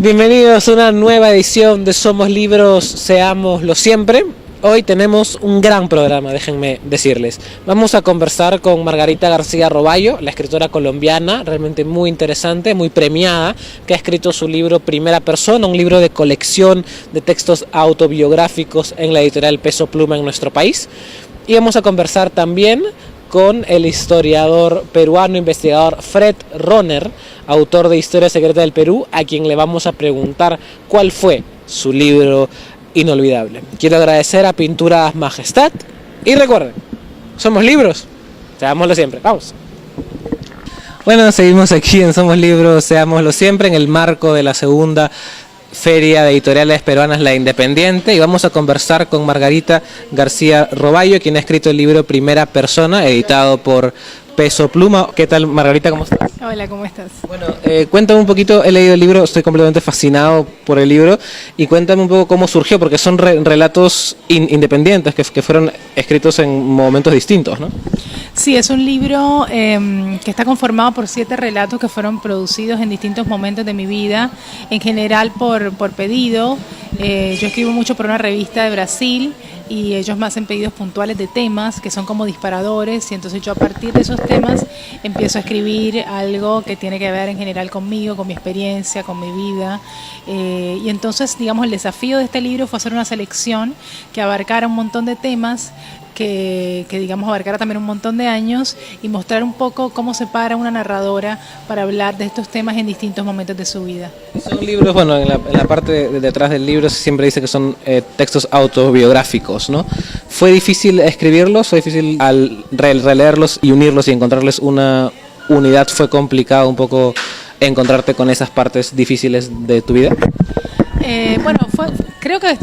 Bienvenidos a una nueva edición de Somos Libros, Seámoslo Siempre. Hoy tenemos un gran programa, déjenme decirles. Vamos a conversar con Margarita García Robayo, la escritora colombiana, realmente muy interesante, muy premiada, que ha escrito su libro Primera Persona, un libro de colección de textos autobiográficos en la editorial Peso Pluma en nuestro país. Y vamos a conversar también con el historiador peruano investigador Fred Rohner, autor de Historia Secreta del Perú, a quien le vamos a preguntar cuál fue su libro inolvidable. Quiero agradecer a Pinturas Majestad y recuerden, somos libros, seámoslo siempre. Vamos. Bueno, seguimos aquí en Somos Libros, Seámoslo Siempre, en el marco de la segunda Feria de Editoriales Peruanas La Independiente, y vamos a conversar con Margarita García Robayo, quien ha escrito el libro Primera Persona, editado por Peso Pluma. ¿Qué tal, Margarita? ¿Cómo estás? Hola, ¿cómo estás? Bueno, cuéntame un poquito, he leído el libro, estoy completamente fascinado por el libro, y cuéntame un poco cómo surgió, porque son relatos independientes que fueron escritos en momentos distintos, ¿no? Sí, es un libro que está conformado por 7 relatos que fueron producidos en distintos momentos de mi vida, en general por pedido. Yo escribo mucho por una revista de Brasil y ellos me hacen pedidos puntuales de temas que son como disparadores, y entonces yo a partir de esos temas empiezo a escribir algo que tiene que ver en general conmigo, con mi experiencia, con mi vida. Y entonces, digamos, el desafío de este libro fue hacer una selección que abarcara un montón de temas, que digamos abarcara también un montón de años, y mostrar un poco cómo se para una narradora para hablar de estos temas en distintos momentos de su vida. Son libros, bueno, en la parte de detrás del libro siempre dice que son textos autobiográficos, ¿no? ¿Fue difícil escribirlos? ¿Fue difícil al releerlos y unirlos y encontrarles una unidad? ¿Fue complicado un poco encontrarte con esas partes difíciles de tu vida? Bueno, creo que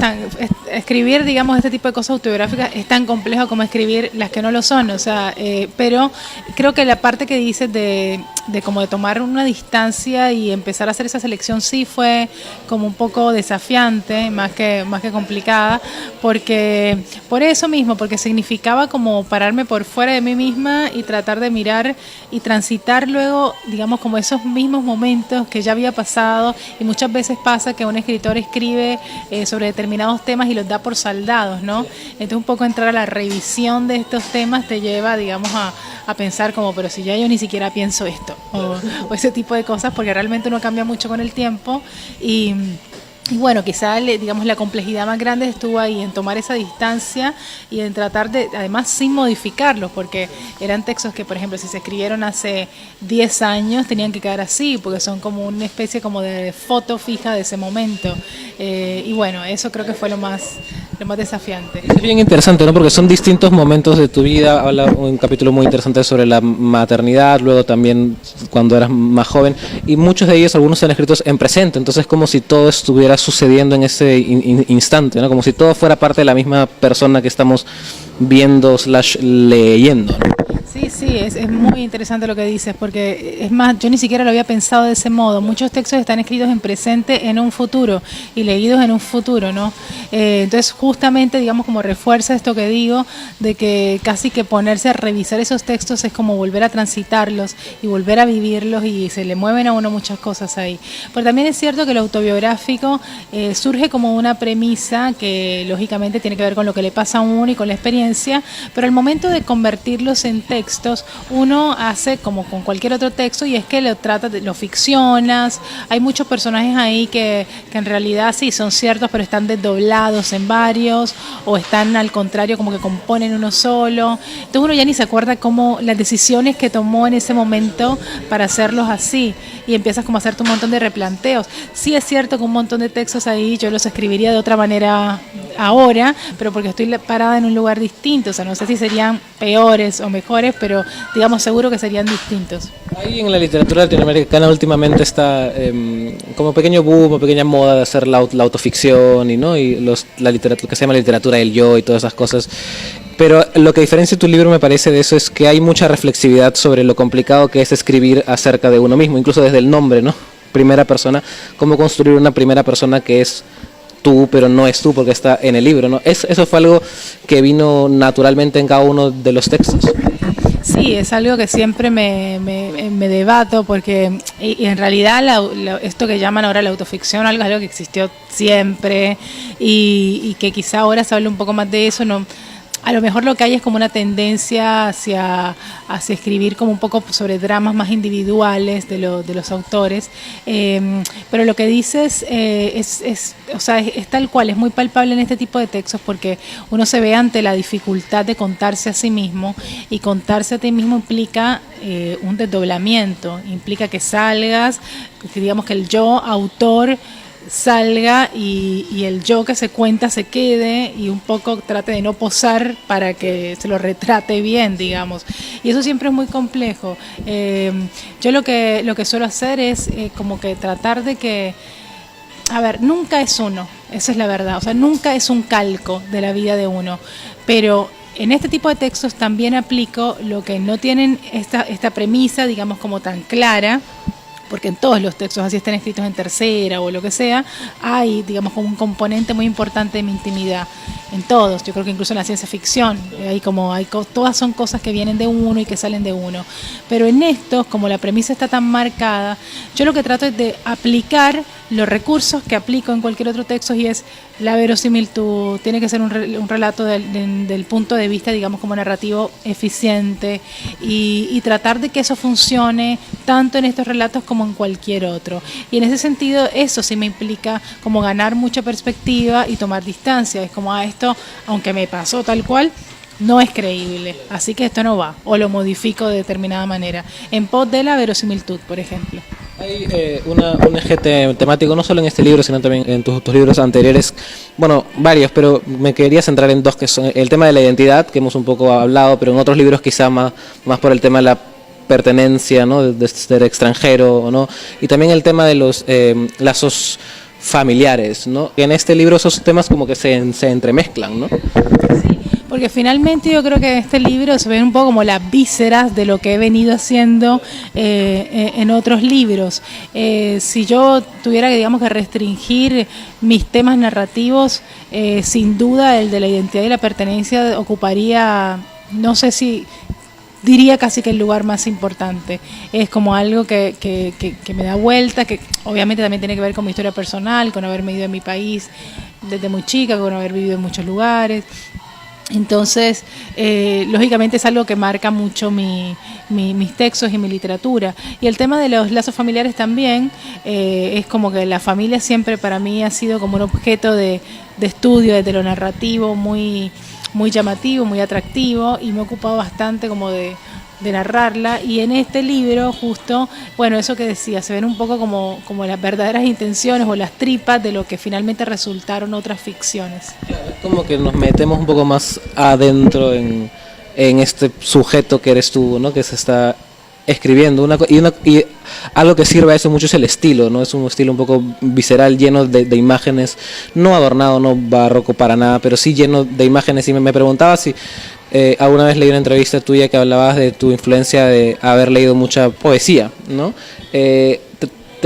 escribir, digamos, este tipo de cosas autobiográficas es tan complejo como escribir las que no lo son, o sea, pero creo que la parte que dices de como de tomar una distancia y empezar a hacer esa selección sí fue como un poco desafiante, más que complicada, porque por eso mismo, porque significaba como pararme por fuera de mí misma y tratar de mirar y transitar luego, digamos, como esos mismos momentos que ya había pasado. Y muchas veces pasa que un escritor escribe sobre determinados temas y los da por saldados, ¿no? Entonces un poco entrar a la revisión de estos temas te lleva, digamos, a pensar como, pero si ya yo ni siquiera pienso esto, o ese tipo de cosas, porque realmente uno cambia mucho con el tiempo. Y bueno, quizá, digamos, la complejidad más grande estuvo ahí, en tomar esa distancia y en tratar de, además, sin modificarlos, porque eran textos que, por ejemplo, si se escribieron hace 10 años, tenían que quedar así, porque son como una especie como de foto fija de ese momento. Y bueno, eso creo que fue lo más desafiante. Es bien interesante, ¿no? Porque son distintos momentos de tu vida. Habla un capítulo muy interesante sobre la maternidad, luego también cuando eras más joven, y muchos de ellos, algunos están escritos en presente, entonces como si todo estuviera sucediendo en ese instante, ¿no? Como si todo fuera parte de la misma persona que estamos viendo / leyendo, ¿no? Sí, es muy interesante lo que dices, porque es más, yo ni siquiera lo había pensado de ese modo. Muchos textos están escritos en presente en un futuro y leídos en un futuro, ¿no? Entonces justamente, digamos, como refuerza esto que digo, de que casi que ponerse a revisar esos textos es como volver a transitarlos y volver a vivirlos, y se le mueven a uno muchas cosas ahí. Pero también es cierto que lo autobiográfico surge como una premisa que lógicamente tiene que ver con lo que le pasa a uno y con la experiencia, pero al momento de convertirlos en textos, uno hace como con cualquier otro texto, y es que lo ficcionas. Hay muchos personajes ahí que en realidad sí son ciertos, pero están desdoblados en varios, o están al contrario como que componen uno solo. Entonces uno ya ni se acuerda cómo las decisiones que tomó en ese momento para hacerlos así, y empiezas como a hacerte un montón de replanteos. Sí es cierto que un montón de textos ahí yo los escribiría de otra manera ahora, pero porque estoy parada en un lugar distinto, o sea, no sé si serían peores o mejores, pero digamos seguro que serían distintos. Ahí en la literatura latinoamericana últimamente está como pequeño boom, pequeña moda de hacer la autoficción y la literatura, lo que se llama literatura del yo y todas esas cosas. Pero lo que diferencia tu libro, me parece, de eso es que hay mucha reflexividad sobre lo complicado que es escribir acerca de uno mismo, incluso desde el nombre, ¿no? Primera persona, cómo construir una primera persona que es tú, pero no es tú porque está en el libro, ¿no? ¿Eso fue algo que vino naturalmente en cada uno de los textos? Sí, Sí, es algo que siempre me debato porque y en realidad esto que llaman ahora la autoficción es algo que existió siempre y que quizá ahora se hable un poco más de eso, no. A lo mejor lo que hay es como una tendencia hacia escribir como un poco sobre dramas más individuales de los autores, pero lo que dices o sea, es tal cual, es muy palpable en este tipo de textos porque uno se ve ante la dificultad de contarse a sí mismo, y contarse a ti mismo implica un desdoblamiento, implica que salgas, que digamos que el yo autor salga y el yo que se cuenta se quede y un poco trate de no posar para que se lo retrate bien, digamos. Y eso siempre es muy complejo. Yo lo que suelo hacer es como que tratar de que, a ver, nunca es uno, esa es la verdad, o sea, nunca es un calco de la vida de uno, pero en este tipo de textos también aplico lo que no tienen esta premisa, digamos, como tan clara, porque en todos los textos, así estén escritos en tercera o lo que sea, hay, digamos, como un componente muy importante de mi intimidad. En todos, yo creo que incluso en la ciencia ficción, todas son cosas que vienen de uno y que salen de uno. Pero en estos, como la premisa está tan marcada, yo lo que trato es de aplicar los recursos que aplico en cualquier otro texto, y es la verosimilitud, tiene que ser un relato del punto de vista, digamos, como narrativo eficiente, y tratar de que eso funcione tanto en estos relatos como en cualquier otro. Y en ese sentido, eso sí me implica como ganar mucha perspectiva y tomar distancia. Es como, esto, aunque me pasó tal cual, no es creíble, así que esto no va, o lo modifico de determinada manera, en pos de la verosimilitud, por ejemplo. Hay un eje temático, no solo en este libro, sino también en tus libros anteriores, bueno, varios, pero me quería centrar en dos, que son el tema de la identidad, que hemos un poco hablado, pero en otros libros quizá más por el tema de la pertenencia, ¿no? de ser extranjero, ¿no? Y también el tema de los lazos familiares, ¿no? En este libro esos temas como que se entremezclan, ¿no? Sí, porque finalmente yo creo que en este libro se ven un poco como las vísceras de lo que he venido haciendo en otros libros. Si yo tuviera que, digamos, que restringir mis temas narrativos, sin duda el de la identidad y la pertenencia ocuparía, no sé si diría casi que el lugar más importante. Es como algo que me da vuelta, que obviamente también tiene que ver con mi historia personal, con haberme ido de mi país desde muy chica, con haber vivido en muchos lugares. Entonces, lógicamente es algo que marca mucho mis textos y mi literatura. Y el tema de los lazos familiares también, es como que la familia siempre para mí ha sido como un objeto de estudio desde lo narrativo muy llamativo, muy atractivo, y me he ocupado bastante como de narrarla. Y en este libro justo, bueno, eso que decía, se ven un poco como las verdaderas intenciones o las tripas de lo que finalmente resultaron otras ficciones. Como que nos metemos un poco más adentro en este sujeto que eres tú, ¿no? Que se está escribiendo y algo que sirve a eso mucho es el estilo, ¿no? Es un estilo un poco visceral, lleno de imágenes, no adornado, no barroco para nada, pero sí lleno de imágenes. Y me preguntaba si alguna vez leí una entrevista tuya que hablabas de tu influencia de haber leído mucha poesía, ¿no? ¿Te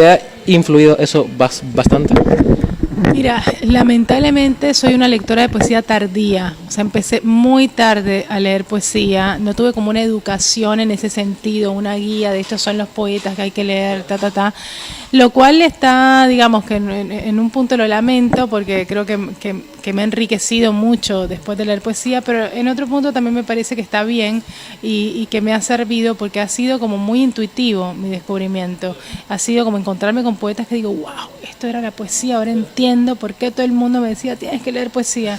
ha influido eso bastante? Mira, lamentablemente soy una lectora de poesía tardía, o sea, empecé muy tarde a leer poesía, no tuve como una educación en ese sentido, una guía de estos son los poetas que hay que leer, lo cual está, digamos, que en un punto lo lamento porque creo que me ha enriquecido mucho después de leer poesía, pero en otro punto también me parece que está bien y que me ha servido porque ha sido como muy intuitivo mi descubrimiento, ha sido como encontrarme con poetas que digo, wow, esto era la poesía, ahora entiendo por qué todo el mundo me decía tienes que leer poesía,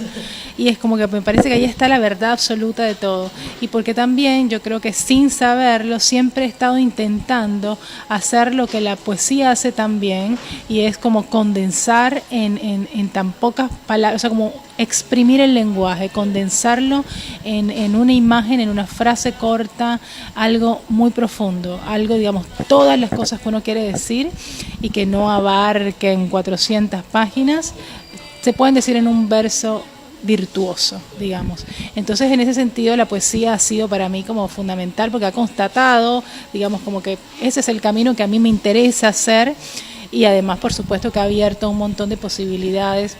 y es como que me parece que ahí está la verdad absoluta de todo, y porque también yo creo que sin saberlo siempre he estado intentando hacer lo que la poesía hace tan bien, y es como condensar en tan pocas palabras, o sea, como exprimir el lenguaje, condensarlo en una imagen, en una frase corta, algo muy profundo, algo, digamos, todas las cosas que uno quiere decir y que no abarquen 400 páginas, se pueden decir en un verso virtuoso, digamos. Entonces, en ese sentido, la poesía ha sido para mí como fundamental porque ha constatado, digamos, como que ese es el camino que a mí me interesa hacer, y además, por supuesto, que ha abierto un montón de posibilidades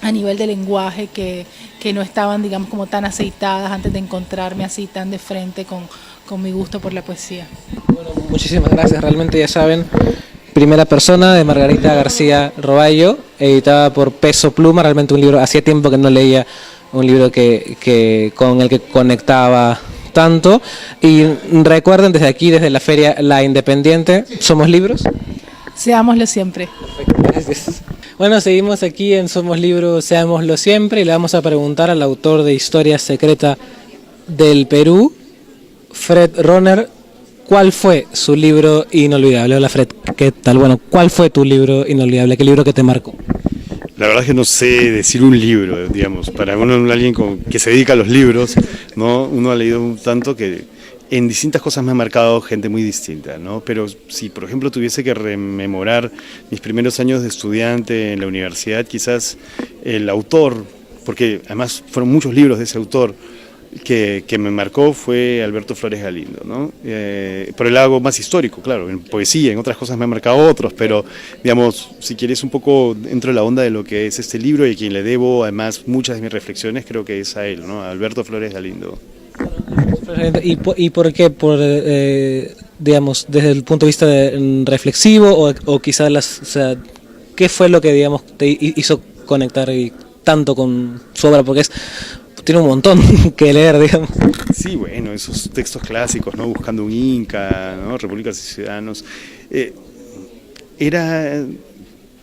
a nivel de lenguaje que no estaban, digamos, como tan aceitadas antes de encontrarme así tan de frente con con mi gusto por la poesía. Bueno, muchísimas gracias, realmente ya saben, Primera persona de Margarita García Robayo, editada por Peso Pluma, realmente un libro, hacía tiempo que no leía un libro que con el que conectaba tanto. Y recuerden, desde aquí, desde la Feria La Independiente, ¿somos libros? Seámoslo siempre. Perfecto, gracias. Bueno, seguimos aquí en Somos Libros, Seámoslo Siempre, y le vamos a preguntar al autor de Historia Secreta del Perú, Fred Ronner, ¿cuál fue su libro inolvidable? Hola Fred, ¿qué tal? Bueno, ¿cuál fue tu libro inolvidable? ¿Qué libro que te marcó? La verdad es que no sé decir un libro, digamos, para alguien que se dedica a los libros, ¿no? Uno ha leído tanto que en distintas cosas me ha marcado gente muy distinta, ¿no? Pero si, por ejemplo, tuviese que rememorar mis primeros años de estudiante en la universidad, quizás el autor, porque además fueron muchos libros de ese autor, que me marcó fue Alberto Flores Galindo, ¿no? Por el lado más histórico, claro, en poesía, en otras cosas me han marcado otros, pero digamos, si quieres un poco dentro de la onda de lo que es este libro y a quien le debo además muchas de mis reflexiones, creo que es a él, ¿no? A Alberto Flores Galindo. ¿Y por qué? Digamos, desde el punto de vista reflexivo o quizás o sea, ¿qué fue lo que, digamos, te hizo conectar tanto con su obra? Porque tiene un montón que leer, digamos. Sí, bueno, esos textos clásicos, ¿no? Buscando un Inca, ¿no? Repúblicas y Ciudadanos.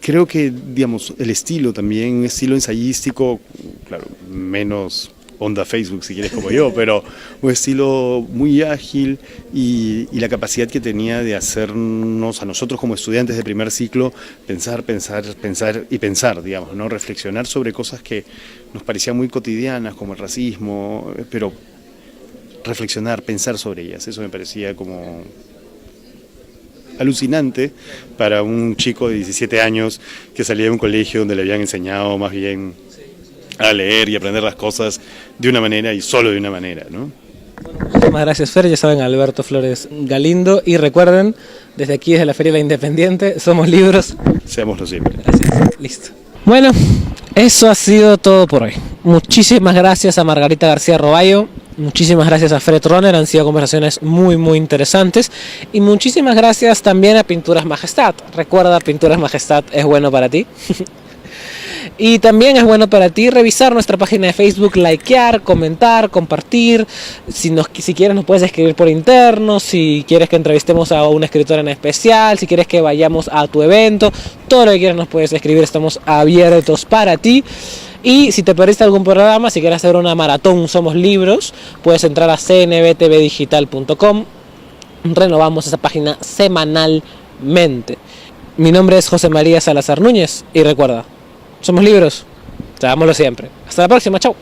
Creo que, digamos, el estilo también, un estilo ensayístico, claro, menos onda Facebook si quieres como yo, pero un estilo muy ágil y la capacidad que tenía de hacernos a nosotros como estudiantes de primer ciclo pensar y pensar, digamos, ¿no? Reflexionar sobre cosas que nos parecían muy cotidianas como el racismo, pero reflexionar, pensar sobre ellas, eso me parecía como alucinante para un chico de 17 años que salía de un colegio donde le habían enseñado más bien a leer y aprender las cosas de una manera y solo de una manera, ¿no? Muchísimas gracias, Fer. Ya saben, Alberto Flores Galindo. Y recuerden, desde aquí, desde la Feria La Independiente, somos libros. Seámoslo siempre. Gracias. Listo. Bueno, eso ha sido todo por hoy. Muchísimas gracias a Margarita García Robayo. Muchísimas gracias a Fred Ronner, han sido conversaciones muy muy interesantes. Y muchísimas gracias también a Pinturas Majestad. Recuerda, Pinturas Majestad es bueno para ti. Y también es bueno para ti revisar nuestra página de Facebook, likear, comentar, compartir. Si quieres nos puedes escribir por interno, si quieres que entrevistemos a una escritora en especial, si quieres que vayamos a tu evento, todo lo que quieras nos puedes escribir, estamos abiertos para ti. Y si te perdiste algún programa, si quieres hacer una maratón Somos Libros, puedes entrar a cnbtvdigital.com. Renovamos esa página semanalmente. Mi nombre es José María Salazar Núñez y recuerda, somos libros, seámoslo siempre. Hasta la próxima, chao.